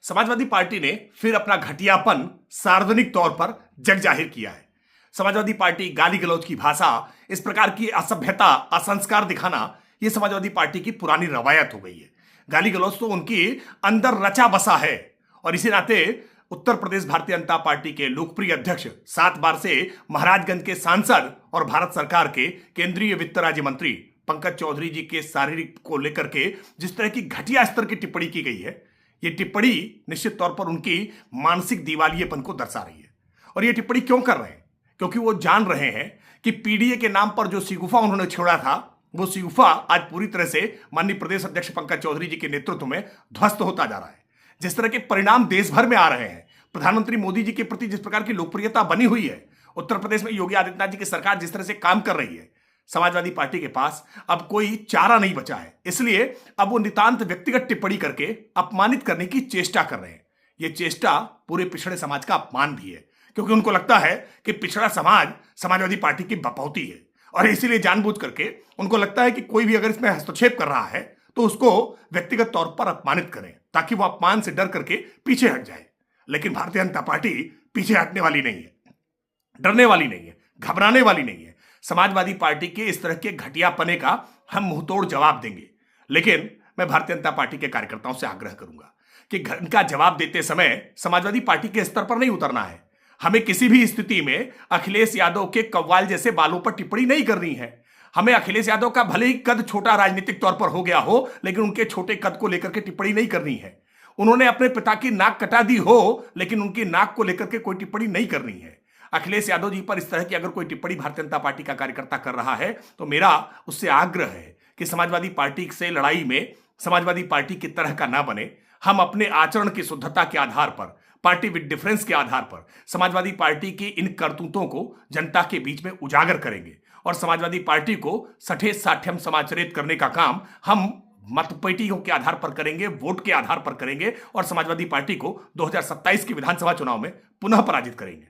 Samajwadi party ने फिर अपना घटियापन सार्वजनिक तौर पर जग जाहिर किया है। समाजवादी पार्टी गाली गलौज की भाषा, इस प्रकार की असभ्यता, असंस्कार दिखाना, यह समाजवादी पार्टी की पुरानी रवायत हो गई है। गाली गलौज तो उनकी अंदर रचा बसा है और इसी नाते उत्तर प्रदेश भारतीय जनता पार्टी के लोकप्रिय अध्यक्ष, 7 बार से महाराजगंज के सांसद और भारत सरकार के केंद्रीय वित्त राज्य मंत्री पंकज चौधरी जी के शारीरिक को लेकर के जिस तरह की घटिया स्तर की टिप्पणी की गई है, यह टिप्पणी निश्चित तौर पर उनकी मानसिक दिवालियेपन को दर्शा रही है। और यह टिप्पणी क्यों कर रहे हैं? क्योंकि वो जान रहे हैं कि पीडीए के नाम पर जो शिगुफा उन्होंने छोड़ा था, वो शिगुफा आज पूरी तरह से माननीय प्रदेश अध्यक्ष पंकज चौधरी जी के नेतृत्व में ध्वस्त होता जा रहा है। जिस तरह के परिणाम देश भर में आ रहे हैं, प्रधानमंत्री मोदी जी के प्रति जिस प्रकार की लोकप्रियता बनी हुई है, उत्तर प्रदेश में योगी आदित्यनाथ जी की सरकार जिस तरह से काम कर रही है, समाजवादी पार्टी के पास अब कोई चारा नहीं बचा है। इसलिए अब वो नितांत व्यक्तिगत टिप्पणी करके अपमानित करने की चेष्टा कर रहे हैं। ये चेष्टा पूरे पिछड़े समाज का अपमान भी है, क्योंकि उनको लगता है कि पिछड़ा समाज समाजवादी पार्टी की बपौती है और इसीलिए जानबूझ करके उनको लगता है कि कोई भी अगर इसमें हस्तक्षेप कर रहा है तो उसको व्यक्तिगत तौर पर अपमानित करें, ताकि वो अपमान से डर करके पीछे हट जाए। लेकिन भारतीय जनता पार्टी पीछे हटने वाली नहीं है, डरने वाली नहीं है, घबराने वाली नहीं है। समाजवादी पार्टी के इस तरह के घटियापने का हम मुंहतोड़ जवाब देंगे। लेकिन मैं भारतीय जनता पार्टी के कार्यकर्ताओं से आग्रह करूंगा कि इनका जवाब देते समय समाजवादी पार्टी के स्तर पर नहीं उतरना है। हमें किसी भी स्थिति में अखिलेश यादव के कव्वाल जैसे बालों पर टिप्पणी नहीं करनी है। हमें अखिलेश यादव का भले ही कद छोटा राजनीतिक तौर पर हो गया हो, लेकिन उनके छोटे कद को लेकर के टिप्पणी नहीं करनी है। उन्होंने अपने पिता की नाक कटा दी हो, लेकिन उनकी नाक को लेकर के कोई टिप्पणी नहीं करनी है। अखिलेश यादव जी पर इस तरह की अगर कोई टिप्पणी भारतीय जनता पार्टी का कार्यकर्ता कर रहा है तो मेरा उससे आग्रह है कि समाजवादी पार्टी से लड़ाई में समाजवादी पार्टी की तरह का ना बने। हम अपने आचरण की शुद्धता के आधार पर, पार्टी विद डिफरेंस के आधार पर समाजवादी पार्टी की इन करतूतों को जनता के बीच में उजागर करेंगे और समाजवादी पार्टी को सठे साठ्यम समाचरित करने का काम हम मतपेटियों के आधार पर करेंगे, वोट के आधार पर करेंगे और समाजवादी पार्टी को 2027 के विधानसभा चुनाव में पुनः पराजित करेंगे।